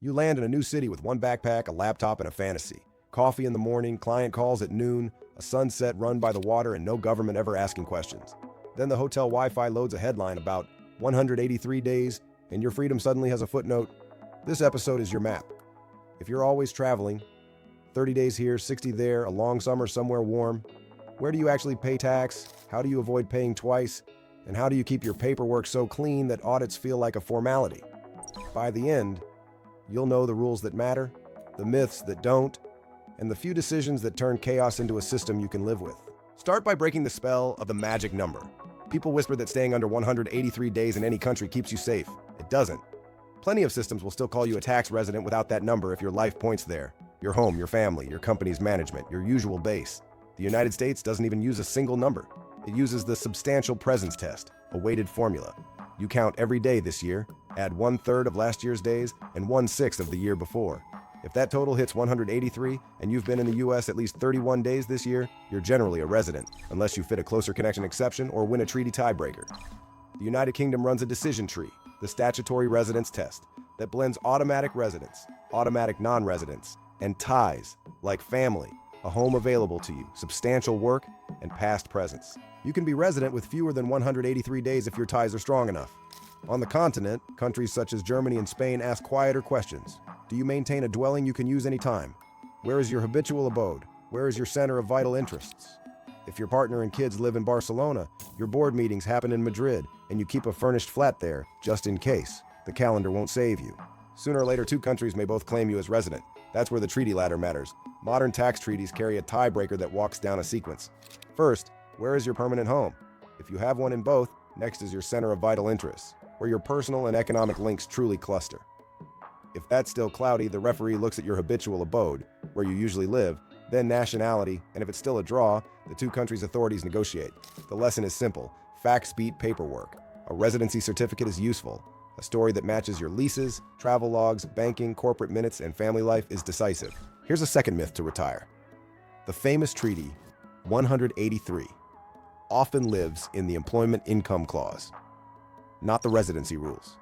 You land in a new city with one backpack, a laptop, and a fantasy. Coffee in the morning, client calls at noon, a sunset run by the water, and no government ever asking questions. Then the hotel Wi-Fi loads a headline about 183 days, and your freedom suddenly has a footnote. This episode is your map. If you're always traveling, 30 days here, 60 there, a long summer somewhere warm, where do you actually pay tax? How do you avoid paying twice? And how do you keep your paperwork so clean that audits feel like a formality? By the end, you'll know the rules that matter, the myths that don't, and the few decisions that turn chaos into a system you can live with. Start by breaking the spell of the magic number. People whisper that staying under 183 days in any country keeps you safe. It doesn't. Plenty of systems will still call you a tax resident without that number if your life points there. Your home, your family, your company's management, your usual base. The United States doesn't even use a single number. It uses the substantial presence test, a weighted formula. You count every day this year, add 1/3 of last year's days, and 1/6 of the year before. If that total hits 183, and you've been in the US at least 31 days this year, you're generally a resident, unless you fit a closer connection exception or win a treaty tiebreaker. The United Kingdom runs a decision tree, the statutory residence test, that blends automatic residence, automatic non-residence, and ties, like family, a home available to you, substantial work, and past presence. You can be resident with fewer than 183 days if your ties are strong enough. On the continent, countries such as Germany and Spain ask quieter questions. Do you maintain a dwelling you can use anytime? Where is your habitual abode? Where is your center of vital interests? If your partner and kids live in Barcelona, your board meetings happen in Madrid, and you keep a furnished flat there, just in case. The calendar won't save you. Sooner or later, two countries may both claim you as resident. That's where the treaty ladder matters. Modern tax treaties carry a tiebreaker that walks down a sequence. First, where is your permanent home? If you have one in both, next is your center of vital interests, where your personal and economic links truly cluster. If that's still cloudy, the referee looks at your habitual abode, where you usually live, then nationality, and if it's still a draw, the two countries' authorities negotiate. The lesson is simple. Facts beat paperwork. A residency certificate is useful. A story that matches your leases, travel logs, banking, corporate minutes, and family life is decisive. Here's a second myth to retire. The famous Treaty 183 often lives in the employment income clause, not the residency rules.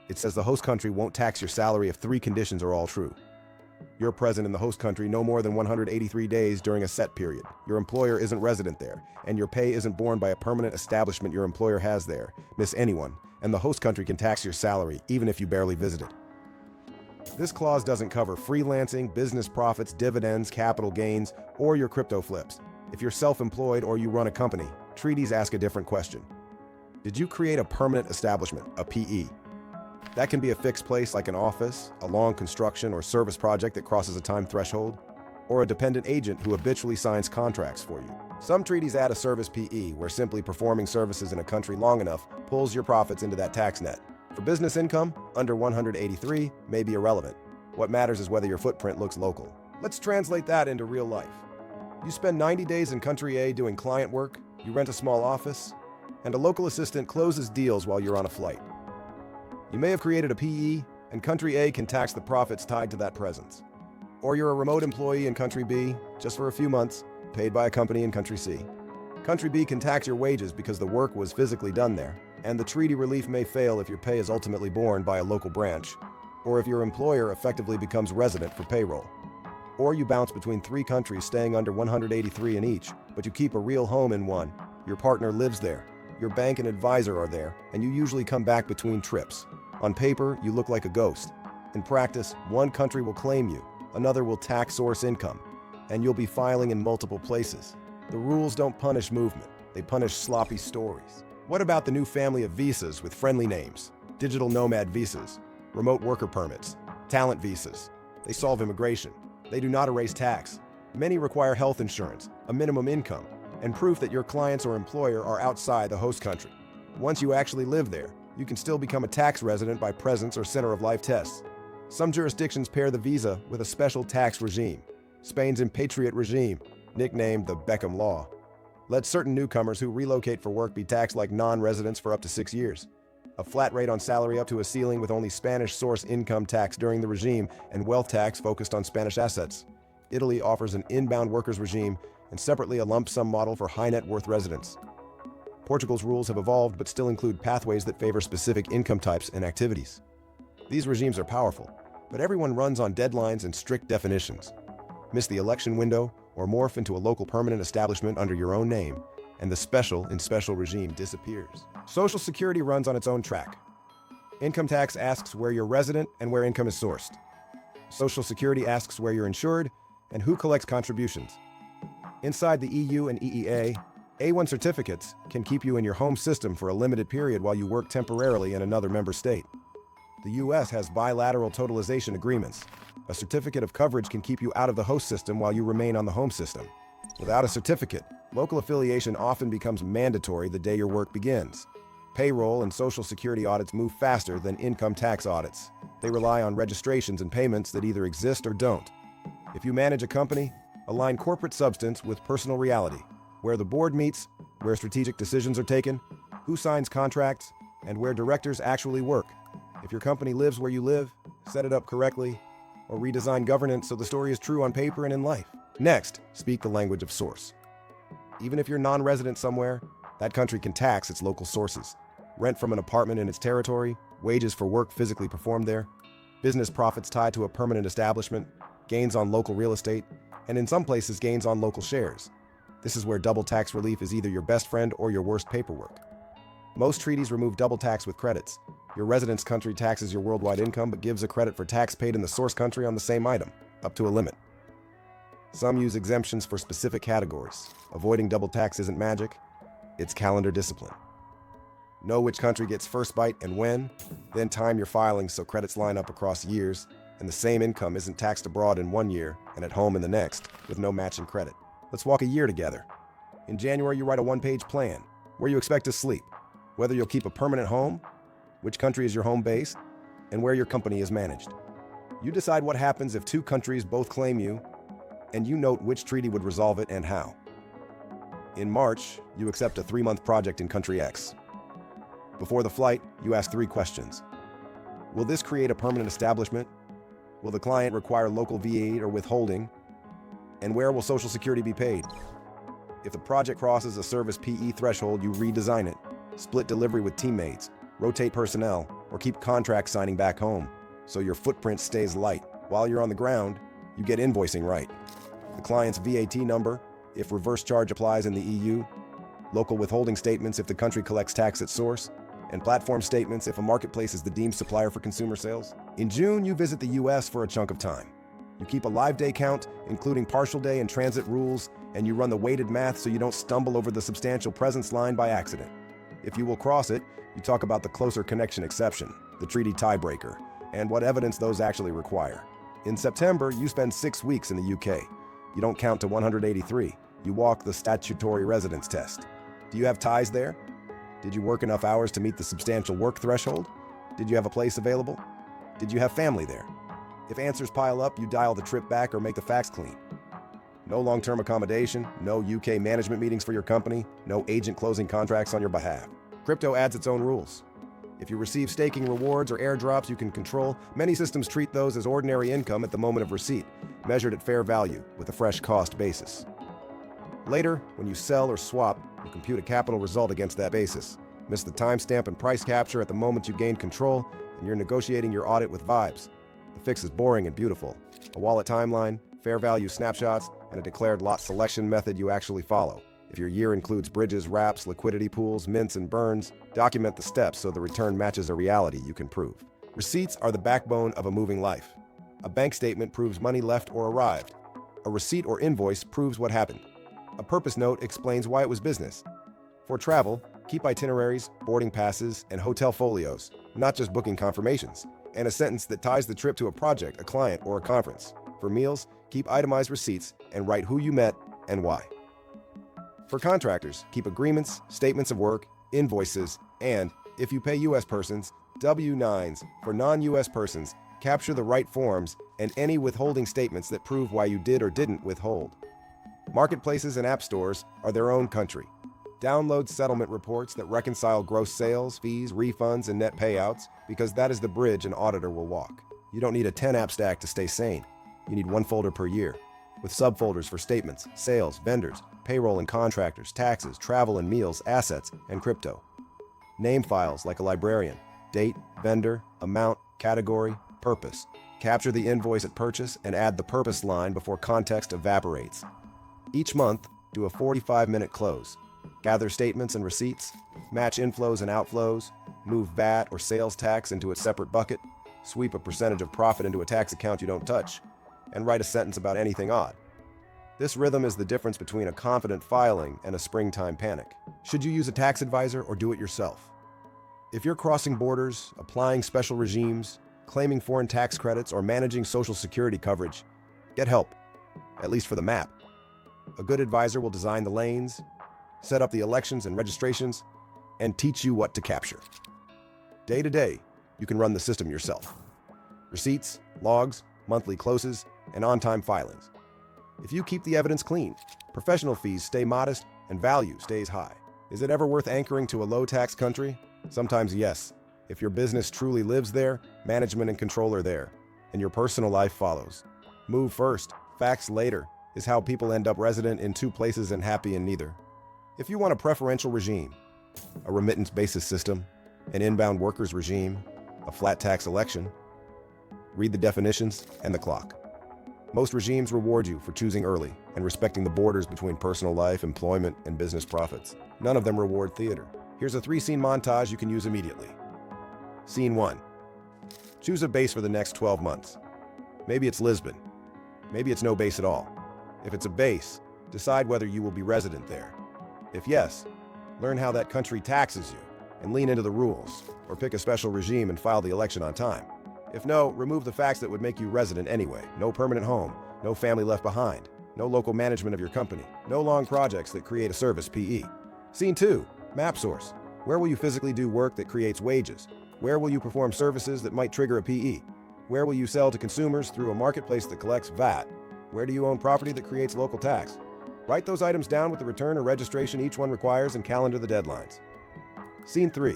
It says the host country won't tax your salary if three conditions are all true. You're present in the host country no more than 183 days during a set period. Your employer isn't resident there, and your pay isn't borne by a permanent establishment your employer has there. Miss anyone, and the host country can tax your salary even if you barely visited. This clause doesn't cover freelancing, business profits, dividends, capital gains, or your crypto flips. If you're self-employed or you run a company, treaties ask a different question. Did you create a permanent establishment, a PE? That can be a fixed place like an office, a long construction or service project that crosses a time threshold, or a dependent agent who habitually signs contracts for you. Some treaties add a service PE, where simply performing services in a country long enough pulls your profits into that tax net. For business income, under 183 may be irrelevant. What matters is whether your footprint looks local. Let's translate that into real life. You spend 90 days in country A doing client work, you rent a small office, and a local assistant closes deals while you're on a flight. You may have created a PE, and country A can tax the profits tied to that presence. Or you're a remote employee in country B, just for a few months, paid by a company in country C. Country B can tax your wages because the work was physically done there, and the treaty relief may fail if your pay is ultimately borne by a local branch, or if your employer effectively becomes resident for payroll. Or you bounce between three countries staying under 183 in each, but you keep a real home in one. Your partner lives there, your bank and advisor are there, and you usually come back between trips. On paper, you look like a ghost. In practice, one country will claim you, another will tax source income, and you'll be filing in multiple places. The rules don't punish movement, they punish sloppy stories. What about the new family of visas with friendly names? Digital-nomad visas, remote worker permits, talent visas. They solve immigration. They do not erase tax. Many require health insurance, a minimum income, and proof that your clients or employer are outside the host country. Once you actually live there, you can still become a tax resident by presence or center of life tests. Some jurisdictions pair the visa with a special tax regime. Spain's Impatriate regime, nicknamed the Beckham Law, lets certain newcomers who relocate for work be taxed like non-residents for up to 6 years. A flat rate on salary up to a ceiling with only Spanish source income tax during the regime and wealth tax focused on Spanish assets. Italy offers an inbound workers regime and separately a lump sum model for high net worth residents. Portugal's rules have evolved but still include pathways that favor specific income types and activities. These regimes are powerful. But everyone runs on deadlines and strict definitions. Miss the election window or morph into a local permanent establishment under your own name, and the special in special regime disappears. Social Security runs on its own track. Income tax asks where you're resident and where income is sourced. Social Security asks where you're insured and who collects contributions. Inside the EU and EEA, A1 certificates can keep you in your home system for a limited period while you work temporarily in another member state. The US has bilateral totalization agreements. A certificate of coverage can keep you out of the host system while you remain on the home system. Without a certificate, local affiliation often becomes mandatory the day your work begins. Payroll and Social Security audits move faster than income tax audits. They rely on registrations and payments that either exist or don't. If you manage a company, align corporate substance with personal reality, where the board meets, where strategic decisions are taken, who signs contracts, and where directors actually work. If your company lives where you live, set it up correctly, or redesign governance so the story is true on paper and in life. Next, speak the language of source. Even if you're non-resident somewhere, that country can tax its local sources. Rent from an apartment in its territory, wages for work physically performed there, business profits tied to a permanent establishment, gains on local real estate, and in some places gains on local shares. This is where double tax relief is either your best friend or your worst paperwork. Most treaties remove double tax with credits. Your residence country taxes your worldwide income but gives a credit for tax paid in the source country on the same item, up to a limit. Some use exemptions for specific categories. Avoiding double tax isn't magic, it's calendar discipline. Know which country gets first bite and when, then time your filings so credits line up across years, and the same income isn't taxed abroad in one year and at home in the next, with no matching credit. Let's walk a year together. In January, you write a one-page plan, where you expect to sleep, whether you'll keep a permanent home, which country is your home base, and where your company is managed. You decide what happens if two countries both claim you, and you note which treaty would resolve it and how. In March, you accept a 3-month project in country X. Before the flight, you ask 3 questions. Will this create a permanent establishment? Will the client require local VAT or withholding? And where will Social Security be paid? If the project crosses a service PE threshold, you redesign it, split delivery with teammates, rotate personnel, or keep contract signing back home, so your footprint stays light. While you're on the ground, you get invoicing right. The client's VAT number, if reverse charge applies in the EU, local withholding statements if the country collects tax at source, and platform statements if a marketplace is the deemed supplier for consumer sales. In June, you visit the US for a chunk of time. You keep a live day count, including partial day and transit rules, and you run the weighted math so you don't stumble over the substantial presence line by accident. If you will cross it, you talk about the closer connection exception, the treaty tiebreaker, and what evidence those actually require. In September, you spend 6 weeks in the UK. You don't count to 183. You walk the statutory residence test. Do you have ties there? Did you work enough hours to meet the substantial work threshold? Did you have a place available? Did you have family there? If answers pile up, you dial the trip back or make the facts clean. No long-term accommodation, no UK management meetings for your company, no agent closing contracts on your behalf. Crypto adds its own rules. If you receive staking rewards or airdrops you can control, many systems treat those as ordinary income at the moment of receipt, measured at fair value with a fresh cost basis. Later, when you sell or swap, you compute a capital result against that basis. Miss the timestamp and price capture at the moment you gain control, and you're negotiating your audit with vibes. The fix is boring and beautiful. A wallet timeline, fair value snapshots, and a declared lot selection method you actually follow. If your year includes bridges, wraps, liquidity pools, mints, and burns, document the steps so the return matches a reality you can prove. Receipts are the backbone of a moving life. A bank statement proves money left or arrived. A receipt or invoice proves what happened. A purpose note explains why it was business. For travel, keep itineraries, boarding passes, and hotel folios, not just booking confirmations, and a sentence that ties the trip to a project, a client, or a conference. For meals, keep itemized receipts and write who you met and why. For contractors, keep agreements, statements of work, invoices, and, if you pay U.S. persons, W-9s. For non-U.S. persons, capture the right forms and any withholding statements that prove why you did or didn't withhold. Marketplaces and app stores are their own country. Download settlement reports that reconcile gross sales, fees, refunds, and net payouts, because that is the bridge an auditor will walk. You don't need a 10-app stack to stay sane. You need 1 folder per year, with subfolders for statements, sales, vendors, payroll and contractors, taxes, travel and meals, assets, and crypto. Name files like a librarian, date, vendor, amount, category, purpose. Capture the invoice at purchase and add the purpose line before context evaporates. Each month, do a 45-minute close. Gather statements and receipts, match inflows and outflows, move VAT or sales tax into a separate bucket, sweep a percentage of profit into a tax account you don't touch, and write a sentence about anything odd. This rhythm is the difference between a confident filing and a springtime panic. Should you use a tax advisor or do it yourself? If you're crossing borders, applying special regimes, claiming foreign tax credits, or managing Social Security coverage, get help, at least for the map. A good advisor will design the lanes, set up the elections and registrations, and teach you what to capture. Day to day, you can run the system yourself. Receipts, logs, monthly closes, and on-time filings. If you keep the evidence clean, professional fees stay modest and value stays high. Is it ever worth anchoring to a low-tax country? Sometimes yes. If your business truly lives there, management and control are there, and your personal life follows. Move first, facts later, is how people end up resident in two places and happy in neither. If you want a preferential regime, a remittance basis system, an inbound workers regime, a flat tax election, read the definitions and the clock. Most regimes reward you for choosing early and respecting the borders between personal life, employment, and business profits. None of them reward theater. Here's a 3-scene montage you can use immediately. Scene 1. Choose a base for the next 12 months. Maybe it's Lisbon. Maybe it's no base at all. If it's a base, decide whether you will be resident there. If yes, learn how that country taxes you and lean into the rules, or pick a special regime and file the election on time. If no, remove the facts that would make you resident anyway. No permanent home, no family left behind, no local management of your company, no long projects that create a service PE. Scene 2. Map source. Where will you physically do work that creates wages? Where will you perform services that might trigger a PE? Where will you sell to consumers through a marketplace that collects VAT? Where do you own property that creates local tax? Write those items down with the return or registration each one requires and calendar the deadlines. Scene 3.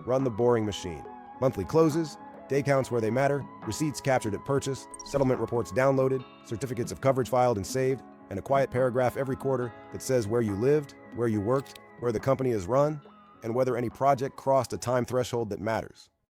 Run the boring machine. Monthly closes, day counts where they matter, receipts captured at purchase, settlement reports downloaded, certificates of coverage filed and saved, and a quiet paragraph every quarter that says where you lived, where you worked, where the company is run, and whether any project crossed a time threshold that matters.